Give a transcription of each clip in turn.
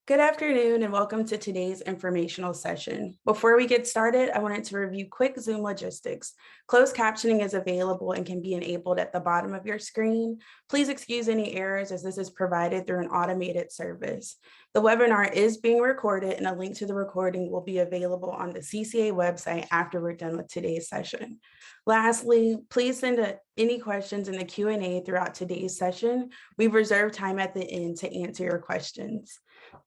Good afternoon and welcome to today's informational session. Before we get started, I wanted to review quick Zoom logistics. Closed captioning is available and can be enabled at the bottom of your screen. Please excuse any errors as this is provided through an automated service. The webinar is being recorded and a link to the recording will be available on the CCA website after we're done with today's session. Lastly, please send any questions in the Q&A throughout today's session. We've reserved time at the end to answer your questions.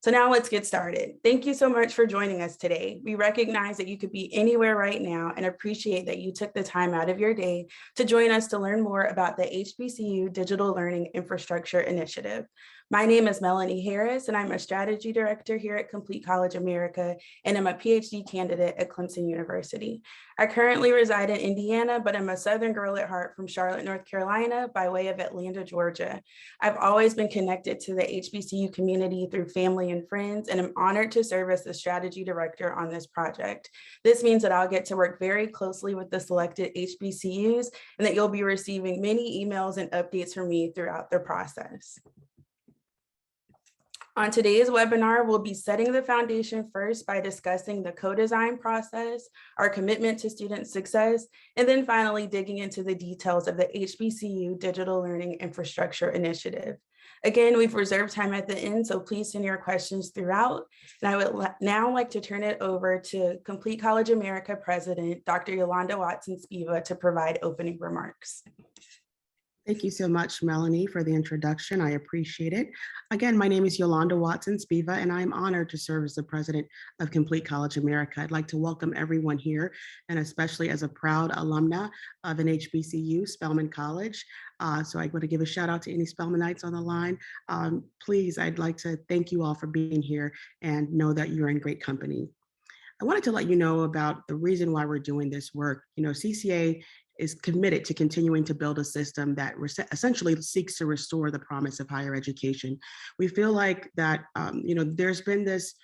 So now let's get started. Thank you so much for joining us today. We recognize that you could be anywhere right now and appreciate that you took the time out of your day to join us to learn more about the HBCU Digital Learning Infrastructure Initiative. My name is Melanie Harris, and I'm a strategy director here at Complete College America, and I'm a PhD candidate at Clemson University. I currently reside in Indiana, but I'm a Southern girl at heart from Charlotte, North Carolina, by way of Atlanta, Georgia. I've always been connected to the HBCU community through family and friends, and I'm honored to serve as the strategy director on this project. This means that I'll get to work very closely with the selected HBCUs and that you'll be receiving many emails and updates from me throughout the process. On today's webinar, we'll be setting the foundation first by discussing the co-design process, our commitment to student success, and then finally digging into the details of the HBCU Digital Learning Infrastructure Initiative. Again, we've reserved time at the end, so please send your questions throughout. And I would now like to turn it over to Complete College America President, Dr. Yolanda Watson-Spiva, to provide opening remarks. Thank you so much, Melanie, for the introduction. I appreciate it. Again, my name is Yolanda Watson-Spiva, and I'm honored to serve as the president of Complete College America. I'd like to welcome everyone here, and especially as a proud alumna of an HBCU, Spelman College. So I want to give a shout out to any Spelmanites on the line. Please, I'd like to thank you all for being here and know that you're in great company. I wanted to let you know about the reason why we're doing this work. You know, CCA is committed to continuing to build a system that essentially seeks to restore the promise of higher education. We feel like that, there's been this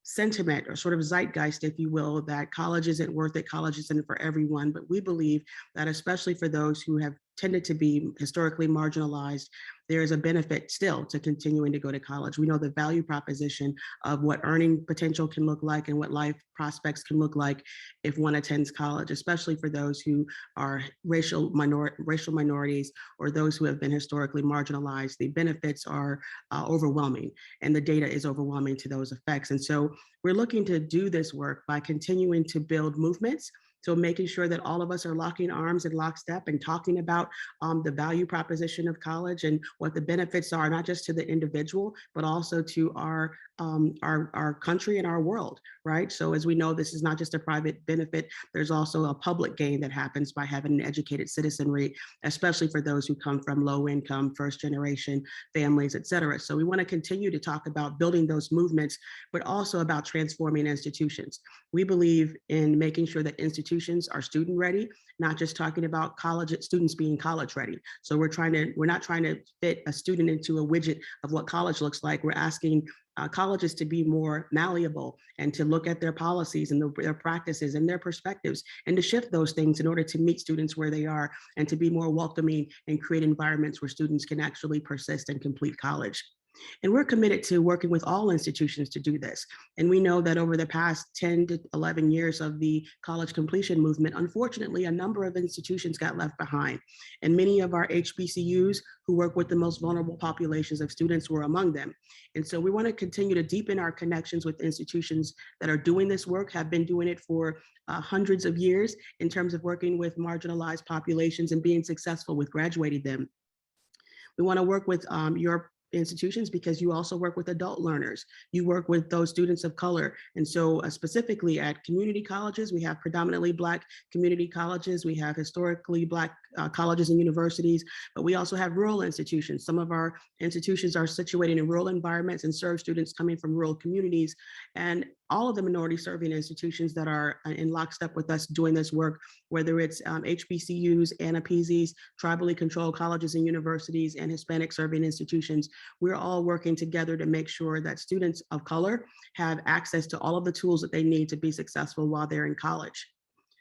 sentiment or sort of zeitgeist, if you will, that college isn't worth it, college isn't for everyone. But we believe that especially for those who have tended to be historically marginalized, there is a benefit still to continuing to go to college. We know the value proposition of what earning potential can look like and what life prospects can look like if one attends college, especially for those who are racial minorities or those who have been historically marginalized. The benefits are overwhelming, and the data is overwhelming to those effects. And so we're looking to do this work by continuing to build movements. So making sure that all of us are locking arms in lockstep and talking about the value proposition of college and what the benefits are, not just to the individual, but also to our country and our world, right? So as we know, this is not just a private benefit. There's also a public gain that happens by having an educated citizenry, especially for those who come from low income, first generation families, et cetera. So we want to continue to talk about building those movements, but also about transforming institutions. We believe in making sure that institutions are student ready, not just talking about college students being college ready. So we're not trying to fit a student into a widget of what college looks like. We're asking colleges to be more malleable and to look at their policies and their practices and their perspectives and to shift those things in order to meet students where they are and to be more welcoming and create environments where students can actually persist and complete college. And we're committed to working with all institutions to do this. And we know that over the past 10 to 11 years of the college completion movement, unfortunately, a number of institutions got left behind. And many of our HBCUs who work with the most vulnerable populations of students were among them. And so we want to continue to deepen our connections with institutions that are doing this work, have been doing it for hundreds of years in terms of working with marginalized populations and being successful with graduating them. We want to work with your institutions because you also work with adult learners. You work with those students of color. And so specifically at community colleges, we have predominantly Black community colleges. We have historically Black colleges and universities, but we also have rural institutions. Some of our institutions are situated in rural environments and serve students coming from rural communities. And all of the minority serving institutions that are in lockstep with us doing this work, whether it's HBCUs, ANAPESIs, tribally controlled colleges and universities, and Hispanic serving institutions, we're all working together to make sure that students of color have access to all of the tools that they need to be successful while they're in college.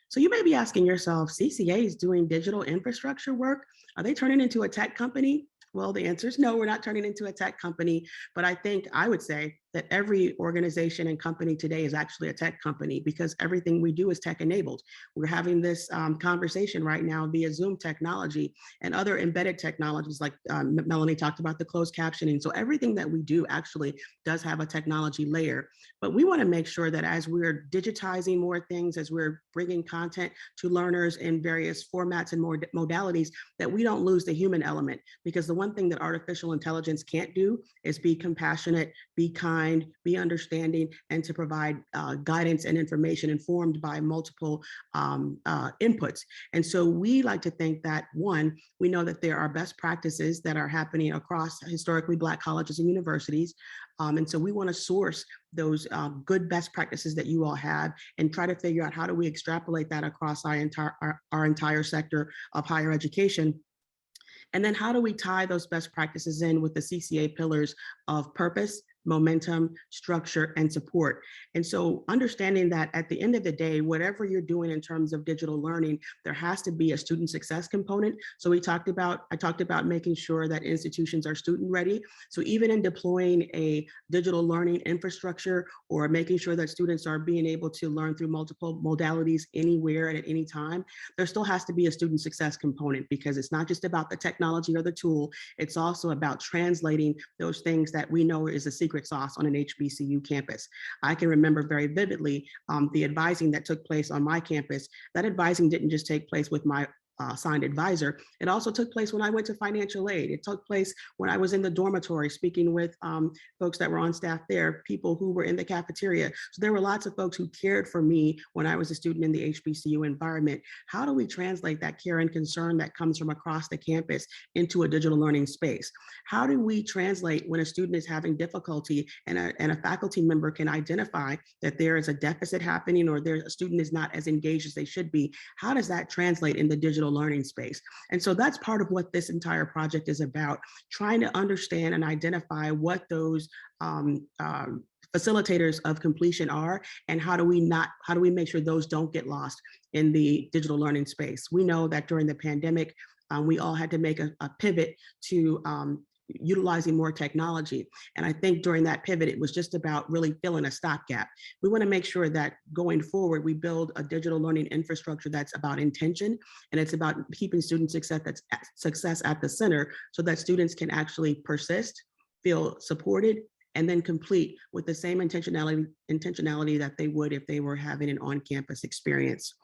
So you may be asking yourself, CCA is doing digital infrastructure work. Are they turning into a tech company? Well, the answer is no, we're not turning into a tech company, but I would say that every organization and company today is actually a tech company because everything we do is tech enabled. We're having this conversation right now via Zoom technology and other embedded technologies like Melanie talked about the closed captioning. So everything that we do actually does have a technology layer. But we want to make sure that as we're digitizing more things, as we're bringing content to learners in various formats and more modalities, that we don't lose the human element. Because the one thing that artificial intelligence can't do is be compassionate, be kind, be understanding, and to provide guidance and information informed by multiple inputs. And so we like to think that, one, we know that there are best practices that are happening across historically Black colleges and universities. And so we want to source those good best practices that you all have and try to figure out how do we extrapolate that across our entire sector of higher education. And then how do we tie those best practices in with the CCA pillars of purpose, momentum, structure, and support? And so understanding that at the end of the day, whatever you're doing in terms of digital learning, there has to be a student success component. So I talked about making sure that institutions are student ready. So even in deploying a digital learning infrastructure or making sure that students are being able to learn through multiple modalities anywhere and at any time, there still has to be a student success component because it's not just about the technology or the tool, it's also about translating those things that we know is a secret sauce on an HBCU campus. I can remember very vividly the advising that took place on my campus. That advising didn't just take place with my assigned advisor. It also took place when I went to financial aid. It took place when I was in the dormitory speaking with folks that were on staff there, people who were in the cafeteria. So there were lots of folks who cared for me when I was a student in the HBCU environment. How do we translate that care and concern that comes from across the campus into a digital learning space? How do we translate when a student is having difficulty and a faculty member can identify that there is a deficit happening or a student is not as engaged as they should be? How does that translate in the digital learning space? And so that's part of what this entire project is about, trying to understand and identify what those facilitators of completion are, and how do we make sure those don't get lost in the digital learning space? We know that during the pandemic, we all had to make a pivot to utilizing more technology. And I think during that pivot, it was just about really filling a stopgap. We want to make sure that going forward, we build a digital learning infrastructure that's about intention, and it's about keeping student success at the center so that students can actually persist, feel supported, and then complete with the same intentionality that they would if they were having an on-campus experience.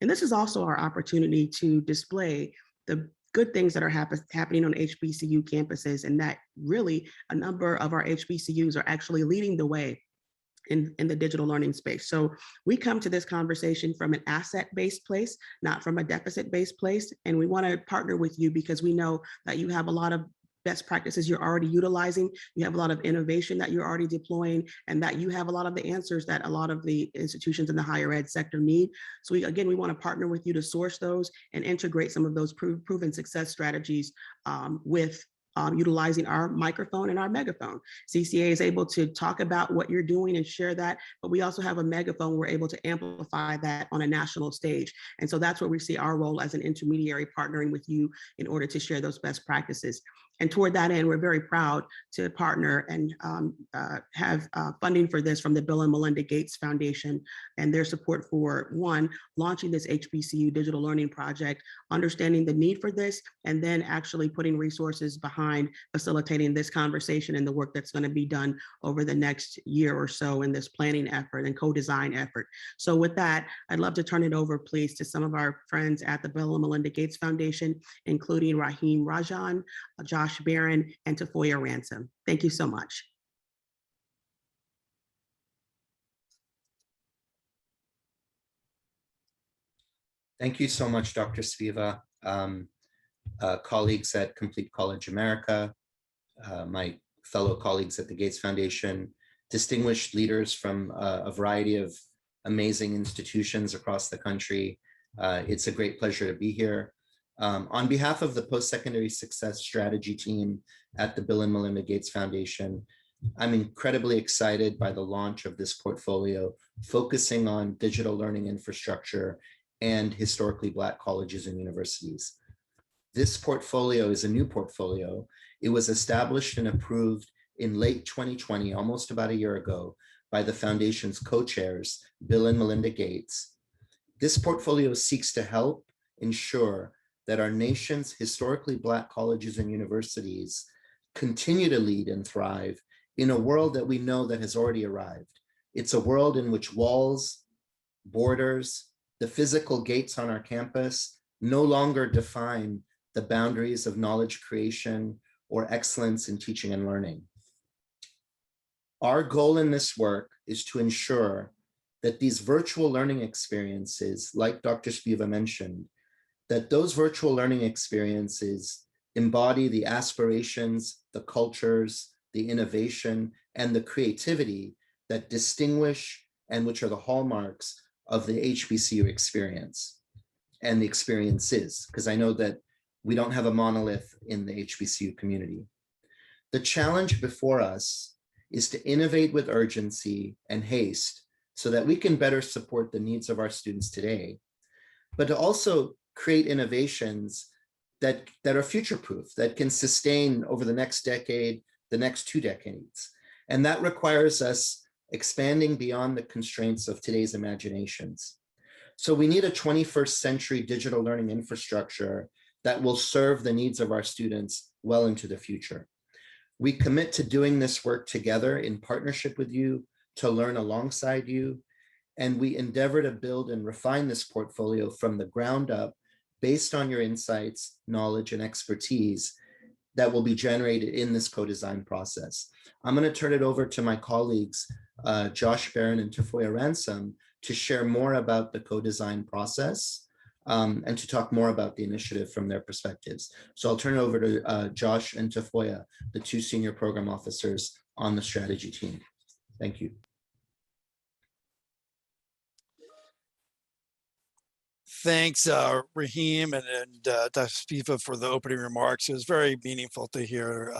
And this is also our opportunity to display the good things that are happening on HBCU campuses, and that really a number of our HBCUs are actually leading the way in the digital learning space. So we come to this conversation from an asset-based place, not from a deficit-based place. And we want to partner with you because we know that you have a lot of best practices you're already utilizing, you have a lot of innovation that you're already deploying, and that you have a lot of the answers that a lot of the institutions in the higher ed sector need. So we want to partner with you to source those and integrate some of those proven success strategies with utilizing our microphone and our megaphone. CCA is able to talk about what you're doing and share that, but we also have a megaphone. We're able to amplify that on a national stage. And so that's where we see our role as an intermediary, partnering with you in order to share those best practices. And toward that end, we're very proud to partner and have funding for this from the Bill and Melinda Gates Foundation and their support for, one, launching this HBCU digital learning project, understanding the need for this, and then actually putting resources behind facilitating this conversation and the work that's going to be done over the next year or so in this planning effort and co-design effort. So with that, I'd love to turn it over, please, to some of our friends at the Bill and Melinda Gates Foundation, including Rahim Rajan, Josh Barron, and Tafoya Ransom. Thank you so much. Thank you so much, Dr. Spiva. Colleagues at Complete College America, my fellow colleagues at the Gates Foundation, distinguished leaders from a variety of amazing institutions across the country. It's a great pleasure to be here. On behalf of the Post-Secondary Success Strategy team at the Bill and Melinda Gates Foundation, I'm incredibly excited by the launch of this portfolio, focusing on digital learning infrastructure and historically Black colleges and universities. This portfolio is a new portfolio. It was established and approved in late 2020, almost about a year ago, by the foundation's co-chairs, Bill and Melinda Gates. This portfolio seeks to help ensure that our nation's historically Black colleges and universities continue to lead and thrive in a world that we know that has already arrived. It's a world in which walls, borders, the physical gates on our campus no longer define the boundaries of knowledge creation or excellence in teaching and learning. Our goal in this work is to ensure that these virtual learning experiences, like Dr. Spiva mentioned, that those virtual learning experiences embody the aspirations, the cultures, the innovation, and the creativity that distinguish and which are the hallmarks of the HBCU experience and the experiences, because I know that we don't have a monolith in the HBCU community. The challenge before us is to innovate with urgency and haste so that we can better support the needs of our students today, but to also create innovations that are future-proof, that can sustain over the next decade, the next 2 decades. And that requires us expanding beyond the constraints of today's imaginations. So we need a 21st century digital learning infrastructure that will serve the needs of our students well into the future. We commit to doing this work together in partnership with you, to learn alongside you, and we endeavor to build and refine this portfolio from the ground up based on your insights, knowledge, and expertise that will be generated in this co-design process. I'm going to turn it over to my colleagues, Josh Barron and Tafoya Ransom, to share more about the co-design process and to talk more about the initiative from their perspectives. So I'll turn it over to Josh and Tafoya, the 2 senior program officers on the strategy team. Thank you. Thanks, Raheem and Dr. Spiva for the opening remarks. It was very meaningful to hear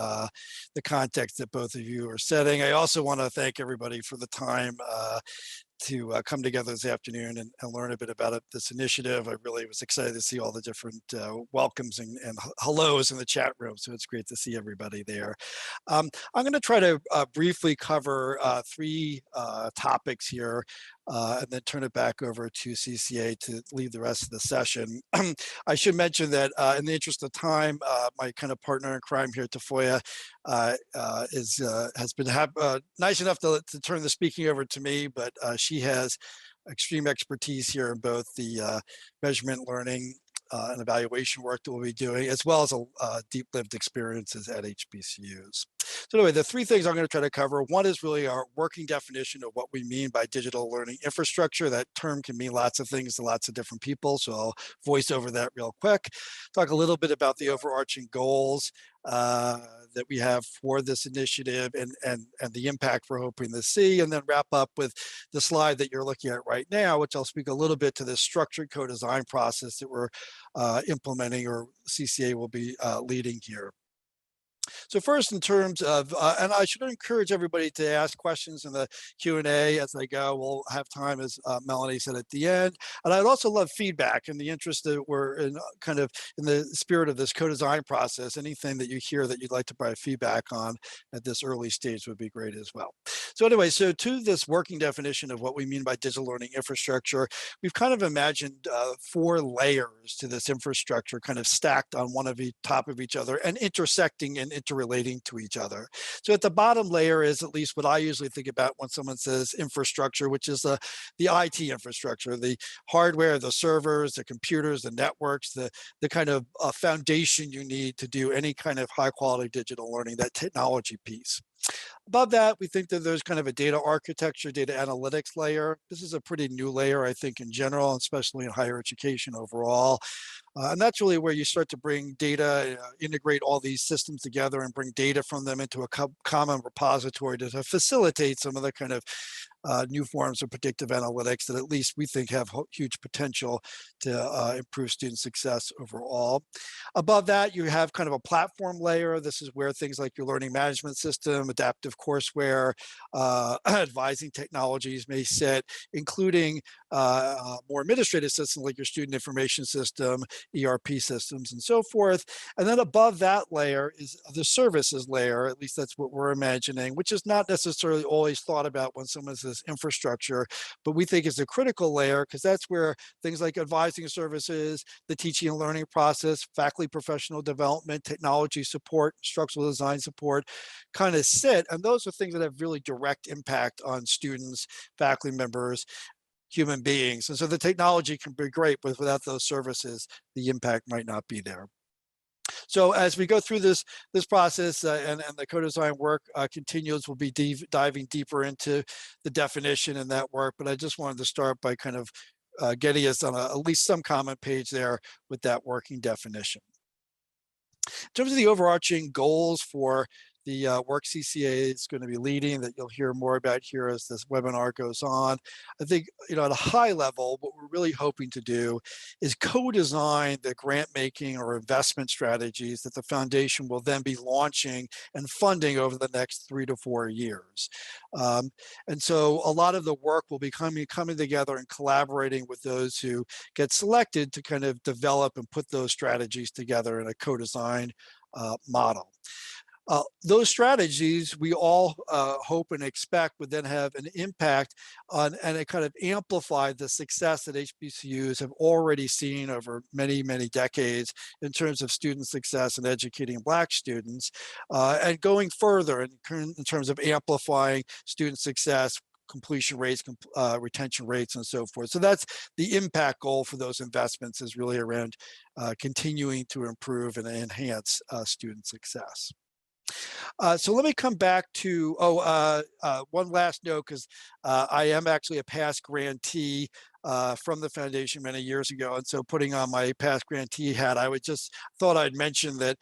the context that both of you are setting. I also want to thank everybody for the time to come together this afternoon and learn a bit about this initiative. I really was excited to see all the different welcomes and hellos in the chat room. So it's great to see everybody there. I'm going to try to briefly cover 3 topics here and then turn it back over to CCA to lead the rest of the session. I should mention that in the interest of time, my kind of partner in crime here, Tafoya, has been nice enough to turn the speaking over to me, but she has extreme expertise here in both the measurement, learning, and evaluation work that we'll be doing, as well as deep lived experiences at HBCUs. So anyway, the 3 things I'm going to try to cover. One is really our working definition of what we mean by digital learning infrastructure. That term can mean lots of things to lots of different people, so I'll voice over that real quick. Talk a little bit about the overarching goals that we have for this initiative and the impact we're hoping to see, and then wrap up with the slide that you're looking at right now, which I'll speak a little bit to the structured co-design process that we're implementing, or CCA will be leading here. So first, in terms of, and I should encourage everybody to ask questions in the Q&A as I go. We'll have time, as Melanie said, at the end. And I'd also love feedback in the interest that we're in kind of in the spirit of this co-design process. Anything that you hear that you'd like to provide feedback on at this early stage would be great as well. So anyway, so to this working definition of what we mean by digital learning infrastructure, we've kind of imagined 4 layers to this infrastructure, kind of stacked on one of each top of each other and intersecting and interrelating to each other. So at the bottom layer is at least what I usually think about when someone says infrastructure, which is the IT infrastructure, the hardware, the servers, the computers, the networks, the kind of foundation you need to do any kind of high quality digital learning, that technology piece. Above that, we think that there's kind of a data architecture, data analytics layer. This is a pretty new layer, I think, in general, especially in higher education overall. And that's really where you start to bring data, integrate all these systems together and bring data from them into a common repository to facilitate some of the kind of new forms of predictive analytics that at least we think have huge potential to improve student success overall. Above that, you have kind of a platform layer. This is where things like your learning management system, adaptive courseware, advising technologies may sit, including more administrative systems like your student information system, ERP systems, and so forth. And then above that layer is the services layer, at least that's what we're imagining, which is not necessarily always thought about when someone says infrastructure, but we think is a critical layer because that's where things like advising services, the teaching and learning process, faculty professional development, technology support, structural design support kind of sit. And those are things that have really direct impact on students, faculty members, human beings. And so the technology can be great, but without those services, the impact might not be there. So as we go through this process and the co-design work continues, we'll be diving deeper into the definition and that work. But I just wanted to start by kind of getting us on at least some common page there with that working definition. In terms of the overarching goals for the work CCA is going to be leading that you'll hear more about here as this webinar goes on. I think, at a high level, what we're really hoping to do is co-design the grant making or investment strategies that the foundation will then be launching and funding over the next 3 to 4 years. And so a lot of the work will be coming together and collaborating with those who get selected to kind of develop and put those strategies together in a co-design model. Those strategies we all hope and expect would then have an impact on and it kind of amplify the success that HBCUs have already seen over many, many decades in terms of student success and educating Black students, and going further in terms of amplifying student success, completion rates, retention rates, and so forth. So that's the impact goal for those investments is really around continuing to improve and enhance student success. So let me come back to, one last note, because I am actually a past grantee from the foundation many years ago. And so putting on my past grantee hat, I would just thought I'd mention that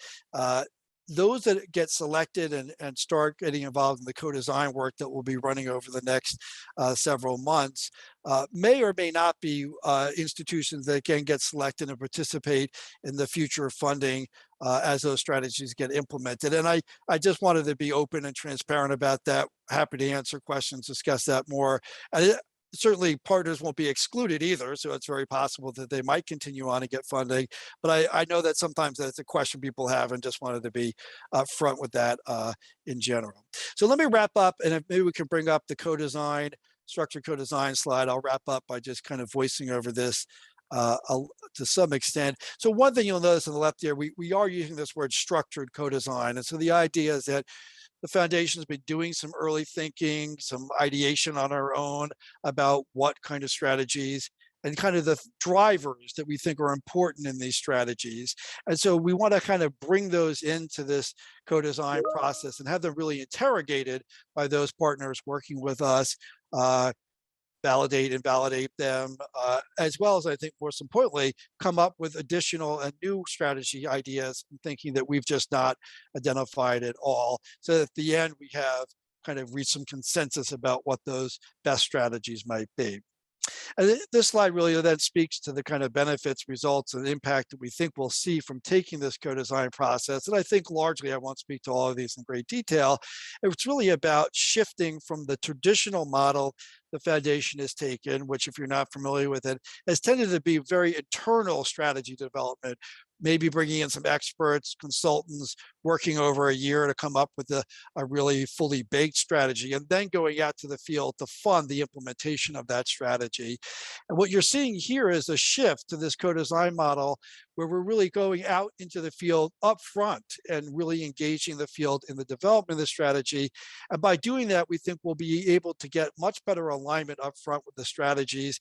those that get selected and start getting involved in the co-design work that we'll be running over the next several months may or may not be institutions that can get selected and participate in the future funding as those strategies get implemented. And I just wanted to be open and transparent about that. Happy to answer questions, discuss that more. Certainly partners won't be excluded either, so it's very possible that they might continue on and get funding. But I know that sometimes that's a question people have and just wanted to be upfront with that in general. So let me wrap up, and if maybe we can bring up the co-design, structured co-design slide. I'll wrap up by just kind of voicing over this to some extent. So one thing you'll notice on the left here, we are using this word structured co-design. And so the idea is that the foundation has been doing some early thinking, some ideation on our own about what kind of strategies and kind of the drivers that we think are important in these strategies. And so we want to kind of bring those into this co-design process and have them really interrogated by those partners working with us, validate and validate them, as well as, I think most importantly, come up with additional and new strategy ideas and thinking that we've just not identified at all. So that at the end, we have kind of reached some consensus about what those best strategies might be. And this slide really then speaks to the kind of benefits, results, and impact that we think we'll see from taking this co-design process. And I think largely, I won't speak to all of these in great detail. It's really about shifting from the traditional model the foundation has taken, which if you're not familiar with it, has tended to be very internal strategy development, maybe bringing in some experts, consultants, working over a year to come up with a really fully baked strategy, and then going out to the field to fund the implementation of that strategy. And what you're seeing here is a shift to this co-design model where we're really going out into the field up front and really engaging the field in the development of the strategy. And by doing that, we think we'll be able to get much better alignment up front with the strategies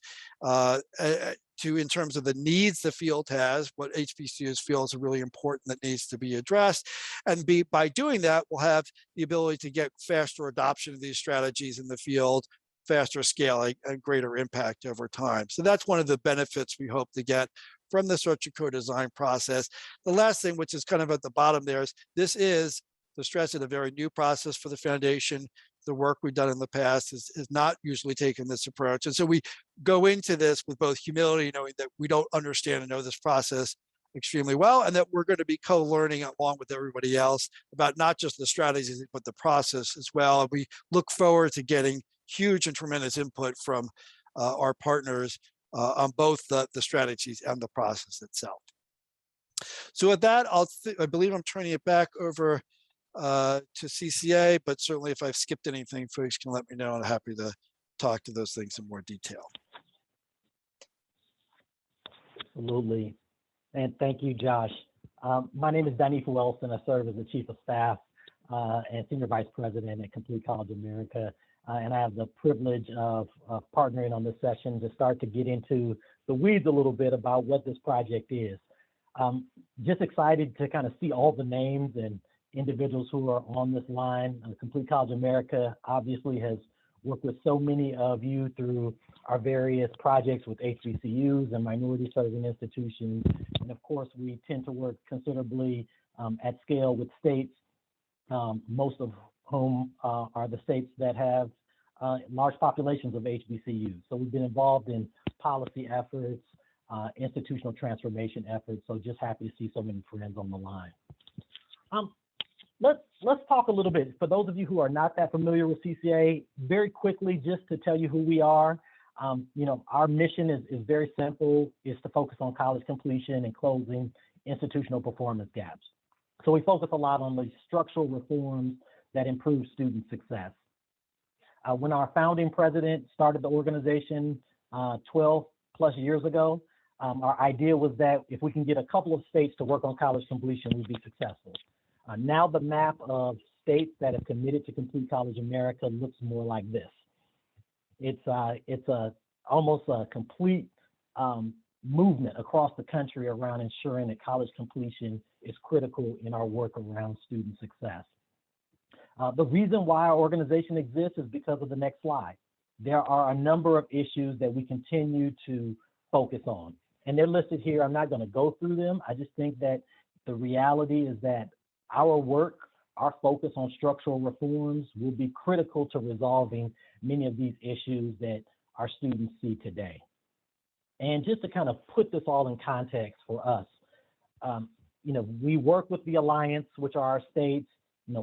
in terms of the needs the field has, what HBCUs feel is really important that needs to be addressed. And by doing that, we'll have the ability to get faster adoption of these strategies in the field, faster scaling, and greater impact over time. So that's one of the benefits we hope to get from the structured co-design process. The last thing, which is kind of at the bottom there, is this is, to stress it, a very new process for the foundation. the work we've done in the past is not usually taken this approach. And so we go into this with both humility, knowing that we don't understand and know this process extremely well, and that we're going to be co-learning along with everybody else about not just the strategies, but the process as well. And we look forward to getting huge and tremendous input from our partners on both the strategies and the process itself. So with that, I believe I'm turning it back over to CCA, but certainly if I've skipped anything, folks can let me know. I'm happy to talk to those things in more detail. Absolutely. And thank you, Josh. My name is Danny Wilson. I serve as the Chief of Staff and Senior Vice President at Complete College America. And I have the privilege of partnering on this session to start to get into the weeds a little bit about what this project is. Just excited to kind of see all the names and individuals who are on this line. Complete College America obviously has worked with so many of you through our various projects with HBCUs and minority serving institutions. And of course, we tend to work considerably at scale with states, most of whom are the states that have large populations of HBCUs. So we've been involved in policy efforts, institutional transformation efforts. So just happy to see so many friends on the line. Let's talk a little bit, for those of you who are not that familiar with CCA, very quickly, just to tell you who we are. Our mission is very simple, is to focus on college completion and closing institutional performance gaps. So we focus a lot on the structural reforms that improve student success. When our founding president started the organization 12 plus years ago, our idea was that if we can get a couple of states to work on college completion, we'd be successful. Now the map of states that have committed to Complete College America looks more like this. It's almost a complete movement across the country around ensuring that college completion is critical in our work around student success. The reason why our organization exists is because of the next slide. There are a number of issues that we continue to focus on, and they're listed here. I'm not going to go through them. I just think that the reality is that our work, our focus on structural reforms will be critical to resolving many of these issues that our students see today. And just to kind of put this all in context for us, we work with the Alliance, which are our states,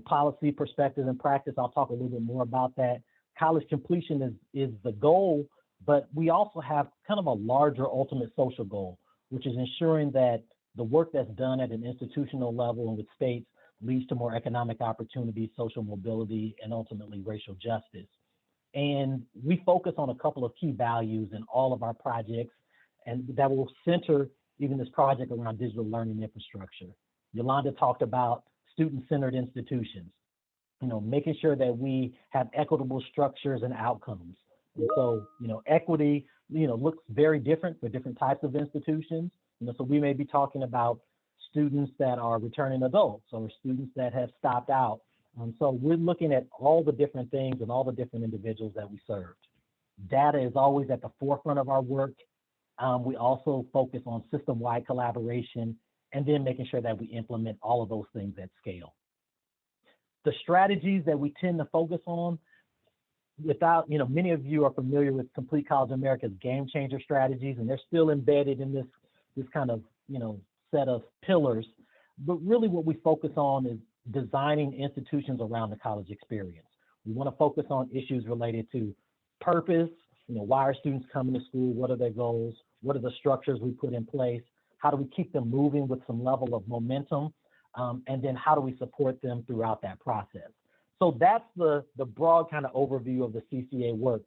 policy, perspective, and practice. I'll talk a little bit more about that. College completion is the goal, but we also have kind of a larger ultimate social goal, which is ensuring that the work that's done at an institutional level and with states leads to more economic opportunity, social mobility, and ultimately racial justice. And we focus on a couple of key values in all of our projects, and that will center even this project around digital learning infrastructure. Yolanda talked about student-centered institutions, making sure that we have equitable structures and outcomes. And so, equity, looks very different for different types of institutions. So we may be talking about students that are returning adults or students that have stopped out. So we're looking at all the different things and all the different individuals that we served. Data is always at the forefront of our work. We also focus on system-wide collaboration and then making sure that we implement all of those things at scale. The strategies that we tend to focus on, many of you are familiar with Complete College America's game changer strategies, and they're still embedded in this kind of, set of pillars. But really what we focus on is designing institutions around the college experience. We want to focus on issues related to purpose, why are students coming to school? What are their goals? What are the structures we put in place? How do we keep them moving with some level of momentum? And then how do we support them throughout that process? So that's the broad kind of overview of the CCA work.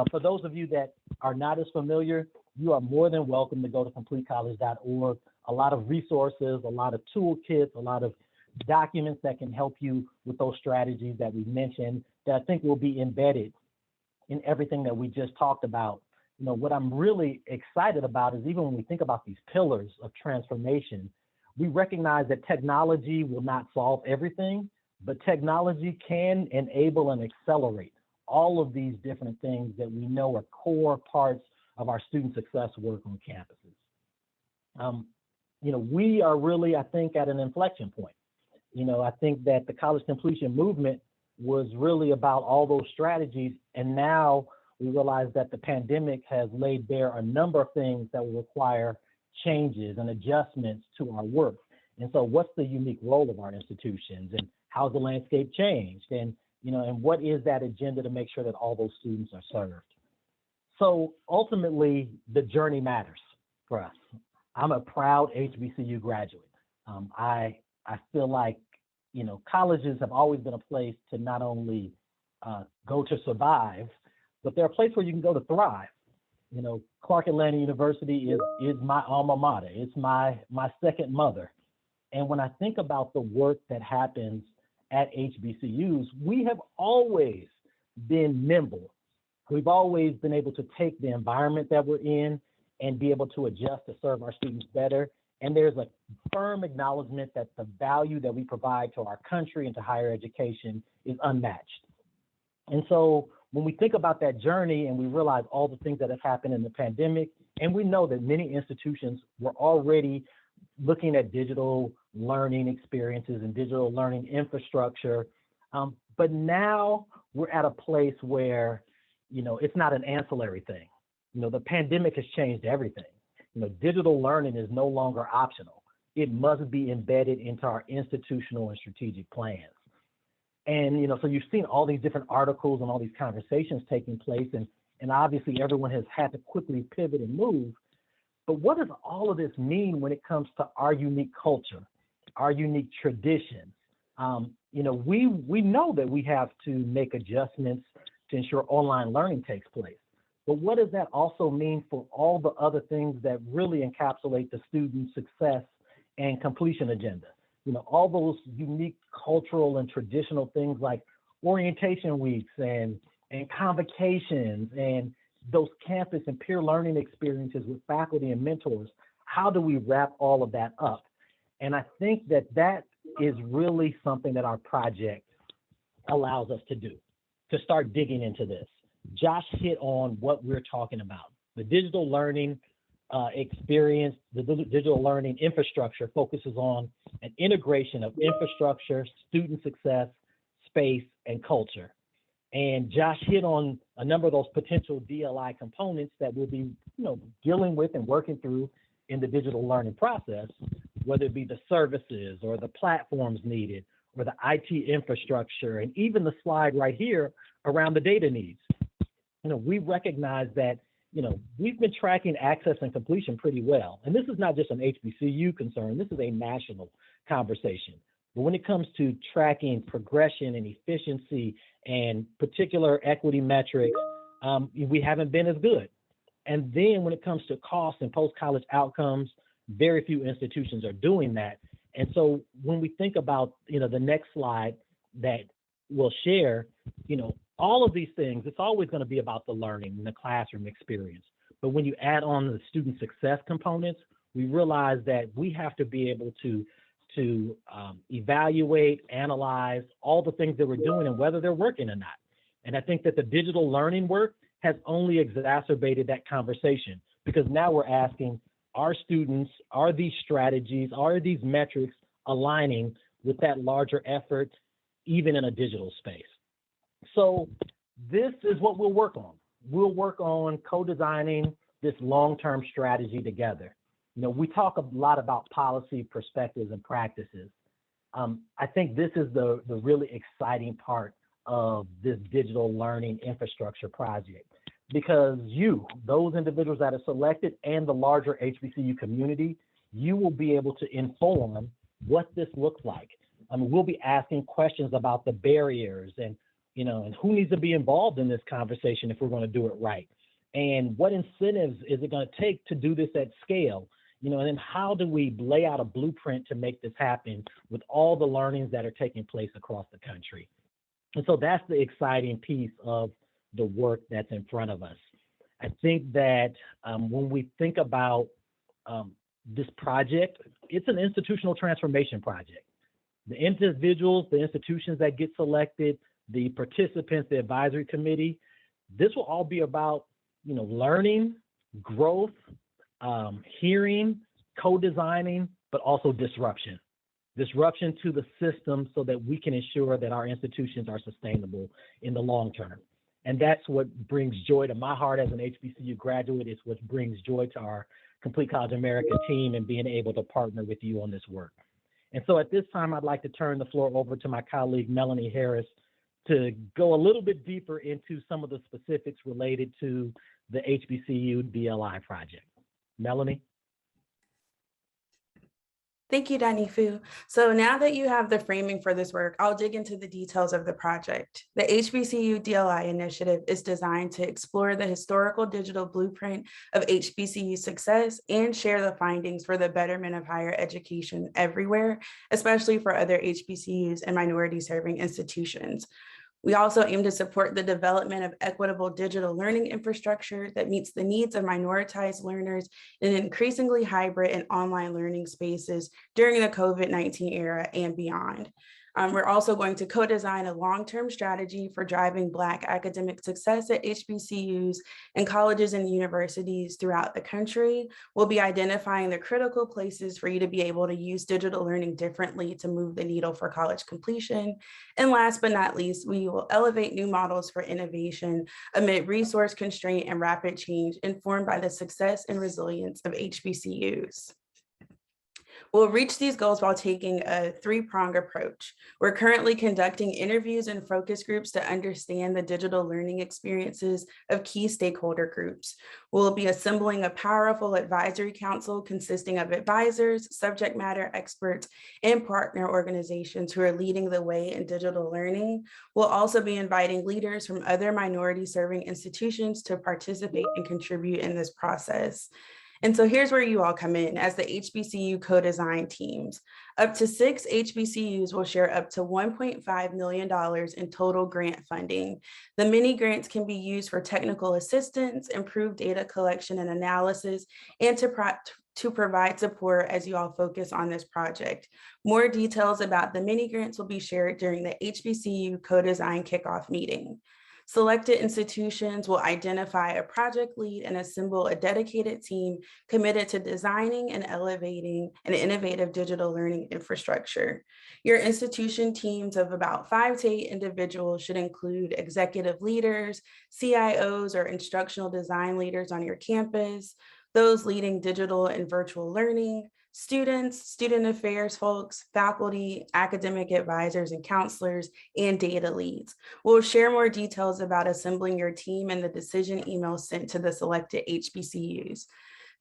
For those of you that are not as familiar, you are more than welcome to go to completecollege.org. A lot of resources, a lot of toolkits, a lot of documents that can help you with those strategies that we mentioned that I think will be embedded in everything that we just talked about. What I'm really excited about is even when we think about these pillars of transformation, we recognize that technology will not solve everything, but technology can enable and accelerate all of these different things that we know are core parts of our student success work on campuses. We are really, I think, at an inflection point. I think that the college completion movement was really about all those strategies. And now we realize that the pandemic has laid bare a number of things that will require changes and adjustments to our work. And so what's the unique role of our institutions, and how's the landscape changed? And, and what is that agenda to make sure that all those students are served? So ultimately, the journey matters for us. I'm a proud HBCU graduate. I feel like, colleges have always been a place to not only go to survive, but they're a place where you can go to thrive. Clark Atlanta University is my alma mater. It's my second mother. And when I think about the work that happens at HBCUs, we have always been nimble. We've always been able to take the environment that we're in and be able to adjust to serve our students better. And there's a firm acknowledgement that the value that we provide to our country and to higher education is unmatched. And so when we think about that journey and we realize all the things that have happened in the pandemic, and we know that many institutions were already looking at digital learning experiences and digital learning infrastructure, but now we're at a place where, it's not an ancillary thing. The pandemic has changed everything. Digital learning is no longer optional. It must be embedded into our institutional and strategic plans. And, so you've seen all these different articles and all these conversations taking place, and obviously everyone has had to quickly pivot and move. But what does all of this mean when it comes to our unique culture, our unique traditions? We know that we have to make adjustments to ensure online learning takes place. But what does that also mean for all the other things that really encapsulate the student success and completion agenda? All those unique cultural and traditional things like orientation weeks and convocations and those campus and peer learning experiences with faculty and mentors. How do we wrap all of that up? And I think that is really something that our project allows us to do, to start digging into this. Josh hit on what we're talking about. The digital learning experience, the digital learning infrastructure focuses on an integration of infrastructure, student success, space, and culture. And Josh hit on a number of those potential DLI components that we'll be, dealing with and working through in the digital learning process, whether it be the services or the platforms needed or the IT infrastructure, and even the slide right here around the data needs. We recognize that, we've been tracking access and completion pretty well. And this is not just an HBCU concern, this is a national conversation. But when it comes to tracking progression and efficiency and particular equity metrics, we haven't been as good. And then when it comes to cost and post-college outcomes, very few institutions are doing that. And so when we think about, the next slide that we'll share, all of these things, it's always going to be about the learning and the classroom experience. But when you add on the student success components, we realize that we have to be able to evaluate, analyze all the things that we're doing and whether they're working or not. And I think that the digital learning work has only exacerbated that conversation, because now we're asking our students, are these strategies, are these metrics aligning with that larger effort, even in a digital space? So this is what we'll work on. We'll work on co-designing this long-term strategy together. We talk a lot about policy, perspectives, and practices. I think this is the really exciting part of this digital learning infrastructure project, because those individuals that are selected, and the larger HBCU community, you will be able to inform what this looks like. We'll be asking questions about the barriers and who needs to be involved in this conversation if we're going to do it right, and what incentives is it going to take to do this at scale, and then how do we lay out a blueprint to make this happen with all the learnings that are taking place across the country. And so that's the exciting piece of the work that's in front of us. I think that when we think about this project, it's an institutional transformation project. The individuals, the institutions that get selected, the participants, the advisory committee, this will all be about, learning, growth, hearing, co-designing, but also disruption. disruption to the system so that we can ensure that our institutions are sustainable in the long term. And that's what brings joy to my heart as an HBCU graduate. It's what brings joy to our Complete College America team and being able to partner with you on this work. And so at this time, I'd like to turn the floor over to my colleague, Melanie Harris, to go a little bit deeper into some of the specifics related to the HBCU DLI project. Melanie? Thank you, Danifu. So now that you have the framing for this work, I'll dig into the details of the project. The HBCU DLI initiative is designed to explore the historical digital blueprint of HBCU success and share the findings for the betterment of higher education everywhere, especially for other HBCUs and minority serving institutions. We also aim to support the development of equitable digital learning infrastructure that meets the needs of minoritized learners in increasingly hybrid and online learning spaces during the COVID-19 era and beyond. We're also going to co-design a long-term strategy for driving Black academic success at HBCUs and colleges and universities throughout the country. We'll be identifying the critical places for you to be able to use digital learning differently to move the needle for college completion. And last but not least, we will elevate new models for innovation amid resource constraint and rapid change informed by the success and resilience of HBCUs. We'll reach these goals while taking a three-pronged approach. We're currently conducting interviews and focus groups to understand the digital learning experiences of key stakeholder groups. We'll be assembling a powerful advisory council consisting of advisors, subject matter experts, and partner organizations who are leading the way in digital learning. We'll also be inviting leaders from other minority serving institutions to participate and contribute in this process. And so here's where you all come in as the HBCU co-design teams. Up to 6 HBCUs will share up to $1.5 million in total grant funding. The mini grants can be used for technical assistance, improved data collection and analysis, and to provide support as you all focus on this project. More details about the mini grants will be shared during the HBCU co-design kickoff meeting. Selected institutions will identify a project lead and assemble a dedicated team committed to designing and elevating an innovative digital learning infrastructure. Your institution teams of about 5 to 8 individuals should include executive leaders, CIOs, or instructional design leaders on your campus, those leading digital and virtual learning, students, student affairs folks, faculty, academic advisors and counselors, and data leads. We'll share more details about assembling your team in the decision email sent to the selected HBCUs.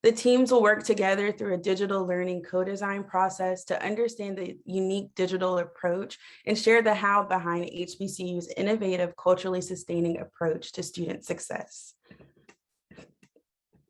The teams will work together through a digital learning co-design process to understand the unique digital approach and share the how behind HBCU's innovative, culturally sustaining approach to student success.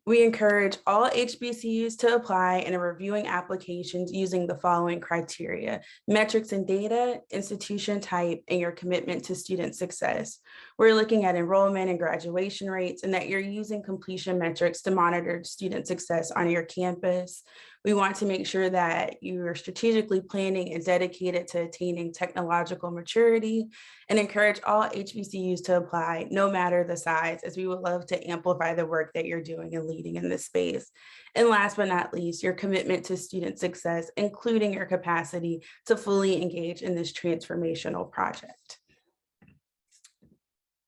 We encourage all HBCUs to apply and are reviewing applications using the following criteria: metrics and data, institution type, and your commitment to student success. We're looking at enrollment and graduation rates and that you're using completion metrics to monitor student success on your campus. We want to make sure that you are strategically planning and dedicated to attaining technological maturity, and encourage all HBCUs to apply no matter the size, as we would love to amplify the work that you're doing and leading in this space. And last but not least, your commitment to student success, including your capacity to fully engage in this transformational project.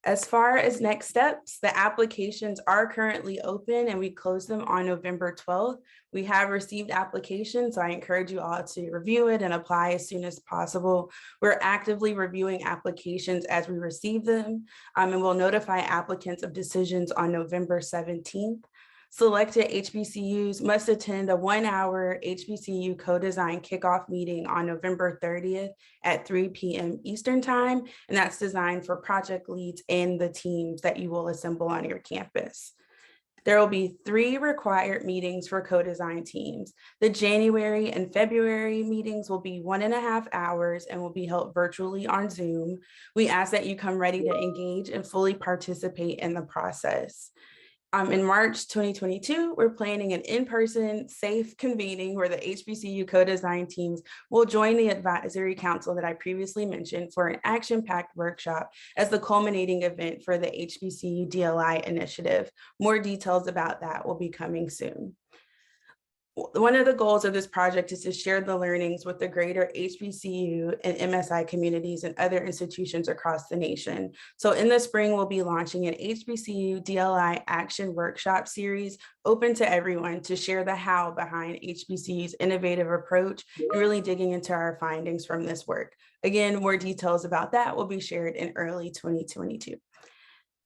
As far as next steps, the applications are currently open and we close them on November 12th. We have received applications, so I encourage you all to review it and apply as soon as possible. We're actively reviewing applications as we receive them, and we'll notify applicants of decisions on November 17th. Selected HBCUs must attend a 1-hour HBCU co-design kickoff meeting on November 30th at 3 p.m. Eastern Time, and that's designed for project leads and the teams that you will assemble on your campus. There will be 3 required meetings for co-design teams. The January and February meetings will be 1.5 hours and will be held virtually on Zoom. We ask that you come ready to engage and fully participate in the process. In March 2022, we're planning an in-person safe convening where the HBCU co-design teams will join the advisory council that I previously mentioned for an action-packed workshop as the culminating event for the HBCU DLI initiative. More details about that will be coming soon. One of the goals of this project is to share the learnings with the greater HBCU and MSI communities and other institutions across the nation. So in the spring, we'll be launching an HBCU DLI Action Workshop series open to everyone to share the how behind HBCU's innovative approach and really digging into our findings from this work. Again, more details about that will be shared in early 2022.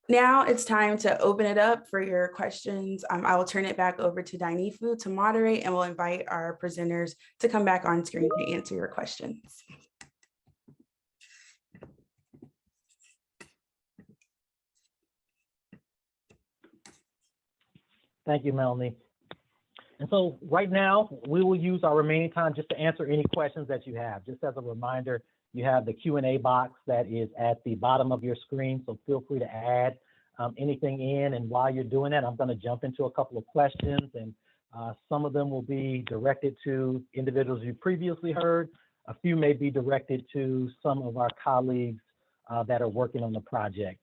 Now it's time to open it up for your questions. I will turn it back over to Dinifu to moderate, and we'll invite our presenters to come back on screen to answer your questions. Thank you, Melanie. And so right now, we will use our remaining time just to answer any questions that you have. Just as a reminder, you have the Q&A box that is at the bottom of your screen, so feel free to add anything in. And while you're doing that, I'm going to jump into a couple of questions, and some of them will be directed to individuals you previously heard. A few may be directed to some of our colleagues that are working on the project.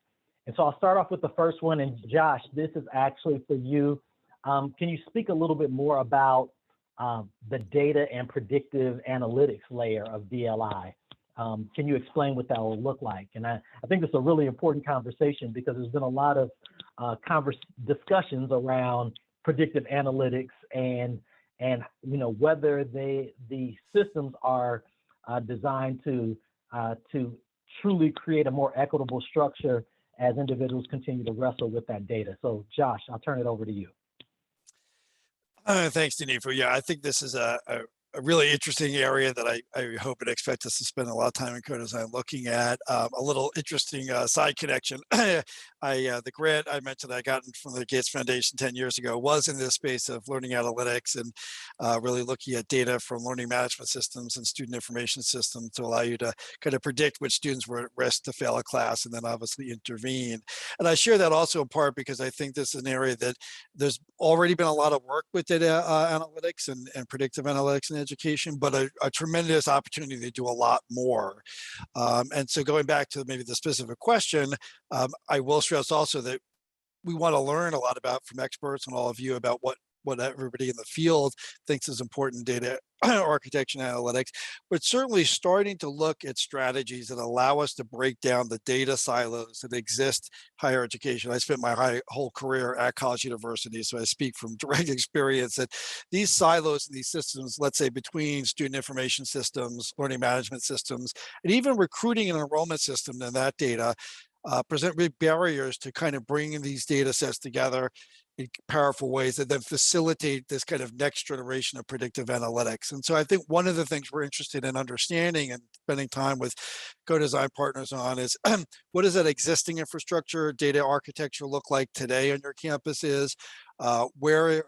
And so I'll start off with the first one. And Josh, this is actually for you. Can you speak a little bit more about the data and predictive analytics layer of DLI? Can you explain what that will look like? And I think this is a really important conversation because there's been a lot of discussions around predictive analytics and whether the systems are designed to truly create a more equitable structure as individuals continue to wrestle with that data. So Josh, I'll turn it over to you. Thanks, Dinifu. Yeah, I think this is a really interesting area that I hope and expect us to spend a lot of time in co-design looking at. A little interesting side connection. The grant I mentioned I got from the Gates Foundation 10 years ago was in this space of learning analytics and really looking at data from learning management systems and student information systems to allow you to kind of predict which students were at risk to fail a class and then obviously intervene. And I share that also in part because I think this is an area that there's already been a lot of work with data analytics and predictive analytics in education, but a tremendous opportunity to do a lot more. And so going back to maybe the specific question, I will stress also that we want to learn a lot about from experts and all of you about what everybody in the field thinks is important data architecture and analytics, but certainly starting to look at strategies that allow us to break down the data silos that exist in higher education. I spent my whole career at college universities, so I speak from direct experience that these silos and these systems, let's say between student information systems, learning management systems, and even recruiting and enrollment system and that data present big barriers to kind of bringing these data sets together in powerful ways that then facilitate this kind of next generation of predictive analytics. And so I think one of the things we're interested in understanding and spending time with co-design partners on is what does that existing infrastructure data architecture look like today on your campuses? Where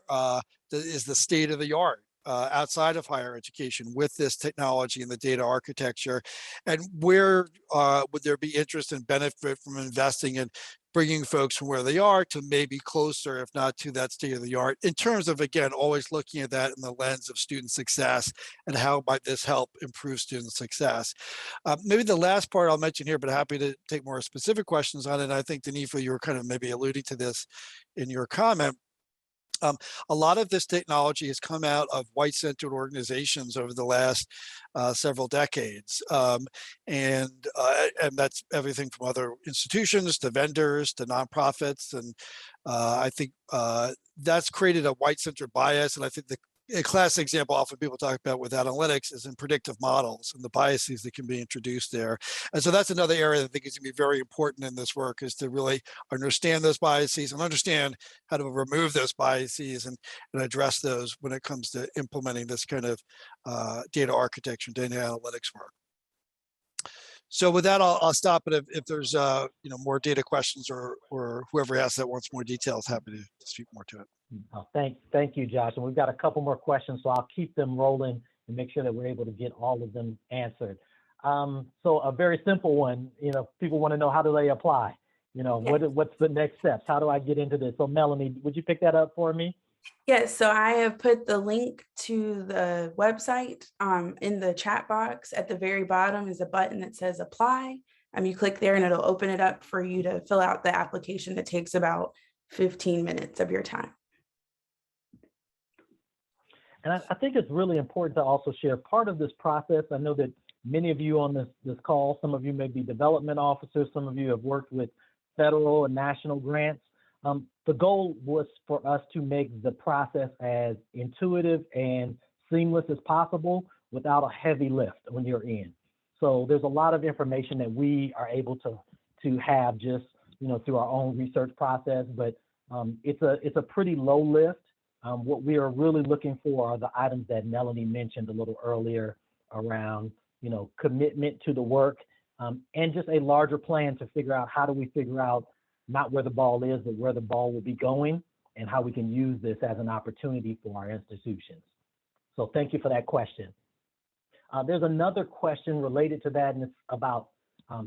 is the state of the art outside of higher education with this technology and the data architecture? And where would there be interest and benefit from investing in bringing folks from where they are to maybe closer, if not to that state of the art, in terms of, again, always looking at that in the lens of student success and how might this help improve student success. Maybe the last part I'll mention here, but happy to take more specific questions on it. And I think, Dinifu, you were kind of maybe alluding to this in your comment. A lot of this technology has come out of white-centered organizations over the last several decades. And that's everything from other institutions to vendors to nonprofits. And I think that's created a white-centered bias. And I think a classic example often people talk about with analytics is in predictive models and the biases that can be introduced there. And so that's another area that I think is going to be very important in this work, is to really understand those biases and understand how to remove those biases and address those when it comes to implementing this kind of data architecture and data analytics work. So with that, I'll stop. But if there's more data questions or whoever asks that wants more details, happy to speak more to it. Oh, thank you, Josh. And we've got a couple more questions, so I'll keep them rolling and make sure that we're able to get all of them answered. So a very simple one, people want to know, how do they apply? What's the next steps? How do I get into this? So Melanie, would you pick that up for me? Yes, so I have put the link to the website in the chat box. At the very bottom is a button that says apply. You click there and it'll open it up for you to fill out the application that takes about 15 minutes of your time. And I think it's really important to also share part of this process. I know that many of you on this call, some of you may be development officers, some of you have worked with federal and national grants. The goal was for us to make the process as intuitive and seamless as possible without a heavy lift when you're in. So there's a lot of information that we are able to have just, through our own research process, but it's a pretty low lift. What we are really looking for are the items that Melanie mentioned a little earlier around, commitment to the work, and just a larger plan to figure out how do we figure out not where the ball is, but where the ball will be going and how we can use this as an opportunity for our institutions. So thank you for that question. There's another question related to that, and it's about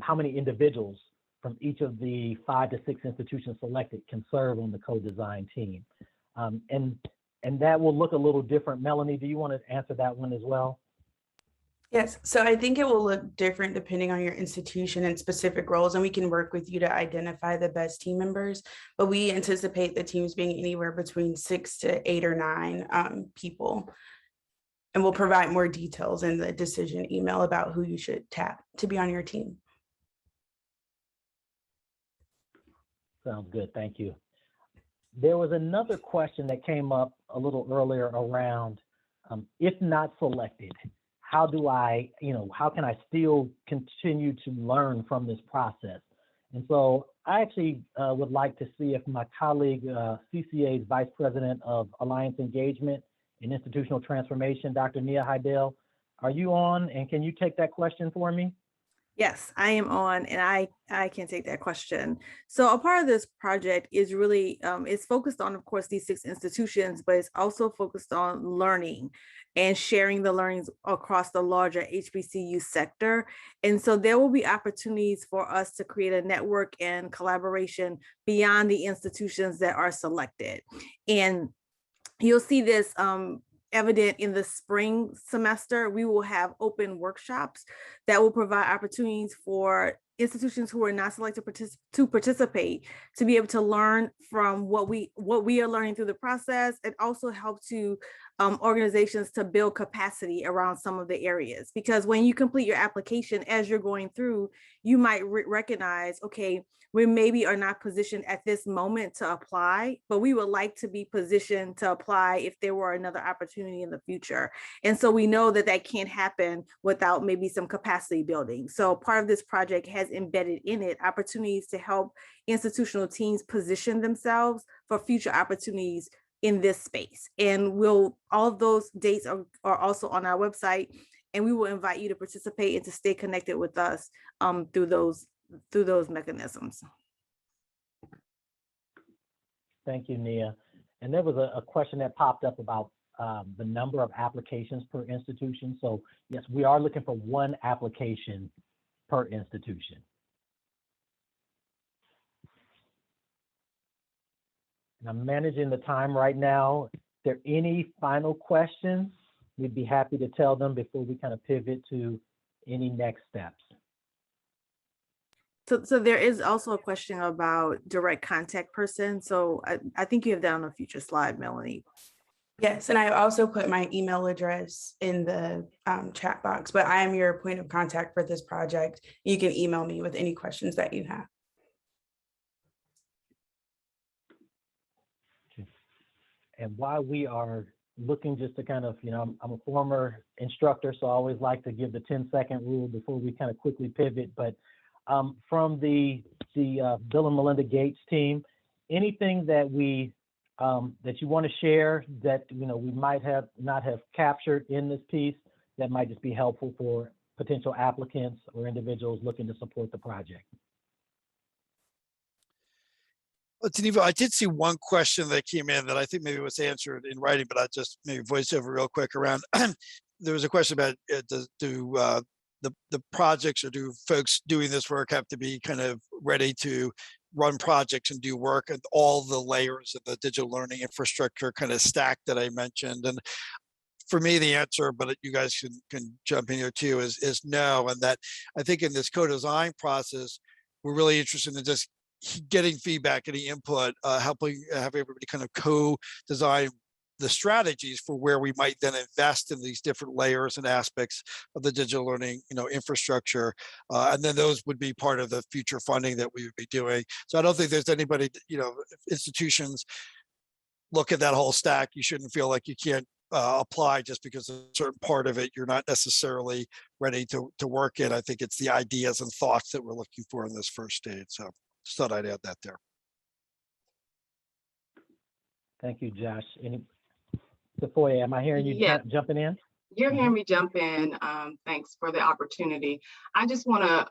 how many individuals from each of the 5 to 6 institutions selected can serve on the co-design team. And that will look a little different. Melanie, do you want to answer that one as well? Yes, so I think it will look different depending on your institution and specific roles, and we can work with you to identify the best team members, but we anticipate the teams being anywhere between 6 to 8 or 9 people. And we'll provide more details in the decision email about who you should tap to be on your team. Sounds good, thank you. There was another question that came up a little earlier around, if not selected, how do I, how can I still continue to learn from this process? And so I actually would like to see if my colleague, CCA's Vice President of Alliance Engagement and Institutional Transformation, Dr. Nia Heidel, are you on, and can you take that question for me? Yes, I am on, and I can take that question. So a part of this project is really, it's focused on, of course, these 6 institutions, but it's also focused on learning and sharing the learnings across the larger HBCU sector. And so there will be opportunities for us to create a network and collaboration beyond the institutions that are selected. And you'll see this evident in the spring semester. We will have open workshops that will provide opportunities for institutions who are not selected to participate to be able to learn from what we are learning through the process, and also help to organizations to build capacity around some of the areas. Because when you complete your application, as you're going through, you might recognize, okay, we maybe are not positioned at this moment to apply, but we would like to be positioned to apply if there were another opportunity in the future. And so we know that that can't happen without maybe some capacity building. So part of this project has embedded in it opportunities to help institutional teams position themselves for future opportunities in this space. And all of those dates are also on our website, and we will invite you to participate and to stay connected with us through those mechanisms. Thank you, Nia. And there was a question that popped up about the number of applications per institution. So yes, we are looking for 1 application per institution. And I'm managing the time right now. If there are any final questions, we'd be happy to tell them before we kind of pivot to any next steps. So there is also a question about direct contact person. So I think you have that on a future slide, Melanie. Yes, and I also put my email address in the chat box, but I am your point of contact for this project. You can email me with any questions that you have. And while we are looking just to kind of, I'm a former instructor, so I always like to give the 10-second rule before we kind of quickly pivot. But from the Bill and Melinda Gates team, anything that that you want to share that we might have not have captured in this piece that might just be helpful for potential applicants or individuals looking to support the project? Well, Geneva, I did see one question that came in that I think maybe was answered in writing, but I just maybe voice over real quick around. There was a question about do the projects, or do folks doing this work have to be kind of ready to run projects and do work at all the layers of the digital learning infrastructure kind of stack that I mentioned? And for me, the answer, but you guys can jump in here too, is no. And that I think in this co-design process, we're really interested in just getting feedback, getting input, helping have everybody kind of co-design the strategies for where we might then invest in these different layers and aspects of the digital learning, infrastructure. And then those would be part of the future funding that we would be doing. So I don't think there's anybody, institutions look at that whole stack. You shouldn't feel like you can't apply just because a certain part of it you're not necessarily ready to work in. I think it's the ideas and thoughts that we're looking for in this first stage. So just thought I'd add that there. Thank you, Josh. Sequoia, am I hearing you jumping in? You're hearing me jump in. Thanks for the opportunity. I just want to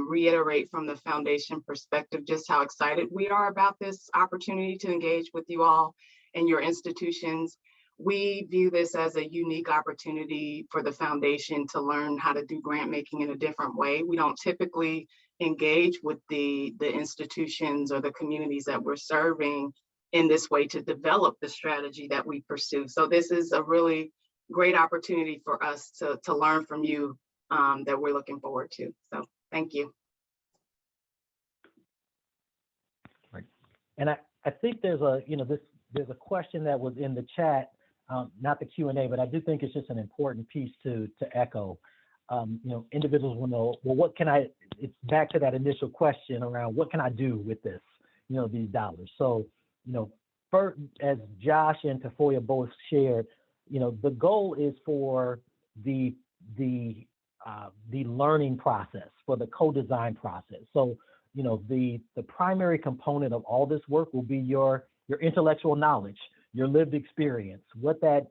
reiterate from the foundation perspective just how excited we are about this opportunity to engage with you all and your institutions. We view this as a unique opportunity for the foundation to learn how to do grant making in a different way. We don't typically engage with the institutions or the communities that we're serving in this way to develop the strategy that we pursue. So this is a really great opportunity for us to learn from you that we're looking forward to. So thank you. Right. And I think there's a question that was in the chat, not the Q&A, but I do think it's just an important piece to echo. Individuals will know, well, it's back to that initial question around what can I do with this, these dollars. So, first, as Josh and Tafoya both shared, the goal is for the learning process, for the co-design process. So, the primary component of all this work will be your intellectual knowledge, your lived experience, what that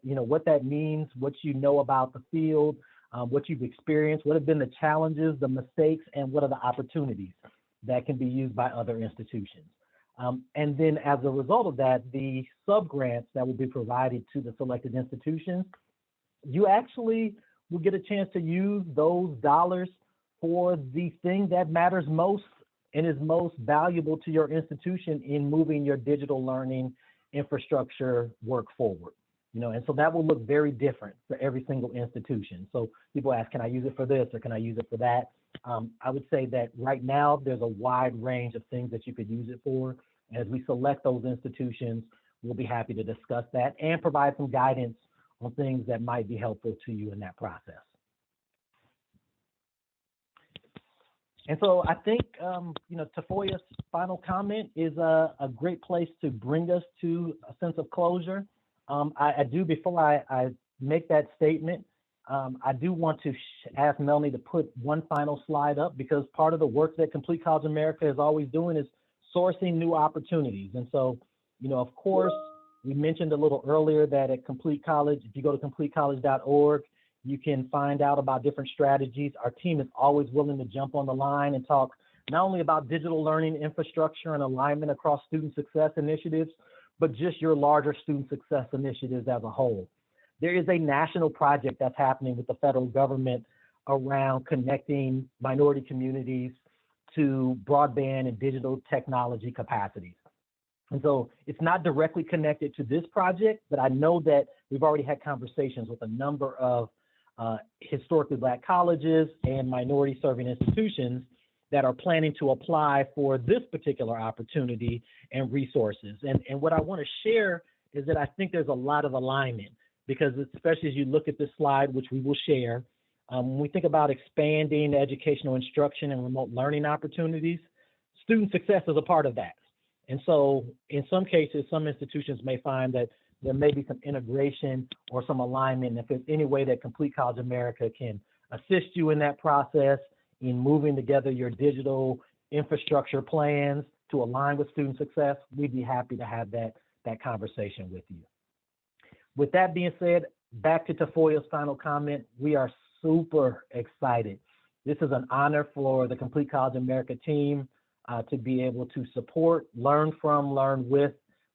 means, what you know about the field, what you've experienced, what have been the challenges, the mistakes, and what are the opportunities that can be used by other institutions. And then as a result of that, the sub-grants that will be provided to the selected institutions, you actually will get a chance to use those dollars for the thing that matters most and is most valuable to your institution in moving your digital learning infrastructure work forward. And so that will look very different for every single institution. So people ask, can I use it for this or can I use it for that? I would say that right now there's a wide range of things that you could use it for. As we select those institutions, we'll be happy to discuss that and provide some guidance on things that might be helpful to you in that process. And so I think, Tafoya's final comment is a great place to bring us to a sense of closure. I do, before I make that statement, I do want to ask Melanie to put one final slide up, because part of the work that Complete College America is always doing is sourcing new opportunities. And so, of course, we mentioned a little earlier that at Complete College, if you go to completecollege.org, you can find out about different strategies. Our team is always willing to jump on the line and talk not only about digital learning infrastructure and alignment across student success initiatives, but just your larger student success initiatives as a whole. There is a national project that's happening with the federal government around connecting minority communities to broadband and digital technology capacities. And so it's not directly connected to this project, but I know that we've already had conversations with a number of historically Black colleges and minority serving institutions that are planning to apply for this particular opportunity and resources. And what I want to share is that I think there's a lot of alignment, because especially as you look at this slide, which we will share, when we think about expanding educational instruction and remote learning opportunities, student success is a part of that. And so in some cases, some institutions may find that there may be some integration or some alignment. And if there's any way that Complete College America can assist you in that process, in moving together your digital infrastructure plans to align with student success, we'd be happy to have that conversation with you. With that being said, back to Tafoya's final comment, we are super excited. This is an honor for the Complete College America team to be able to support, learn from, learn with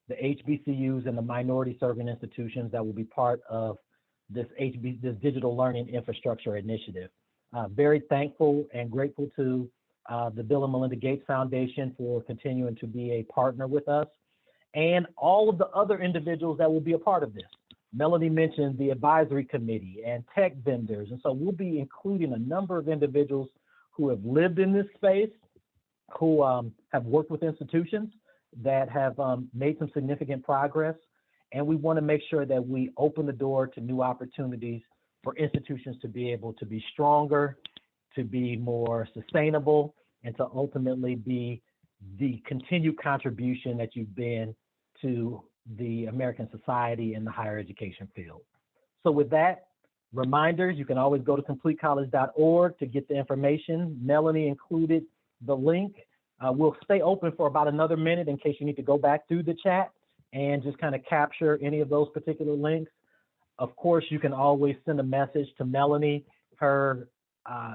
the HBCUs and the minority serving institutions that will be part of this digital learning infrastructure initiative. Very thankful and grateful to the Bill and Melinda Gates Foundation for continuing to be a partner with us, and all of the other individuals that will be a part of this. Melanie mentioned the advisory committee and tech vendors. And so we'll be including a number of individuals who have lived in this space, who have worked with institutions that have made some significant progress, And we want to make sure that we open the door to new opportunities for institutions to be able to be stronger, to be more sustainable, and to ultimately be the continued contribution that you've been to the American society and the higher education field. So with that, reminders, you can always go to completecollege.org to get the information. Melanie included the link. We'll stay open for about another minute in case you need to go back through the chat and just kind of capture any of those particular links. Of course, you can always send a message to Melanie. Her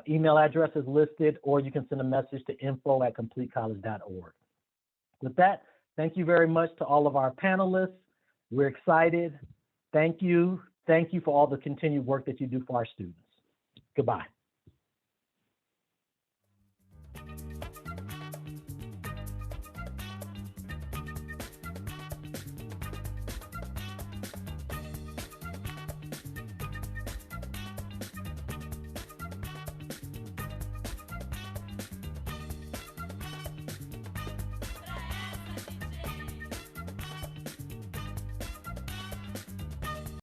email address is listed, or you can send a message to info@completecollege.org. With that, thank you very much to all of our panelists. We're excited. Thank you. Thank you for all the continued work that you do for our students. Goodbye.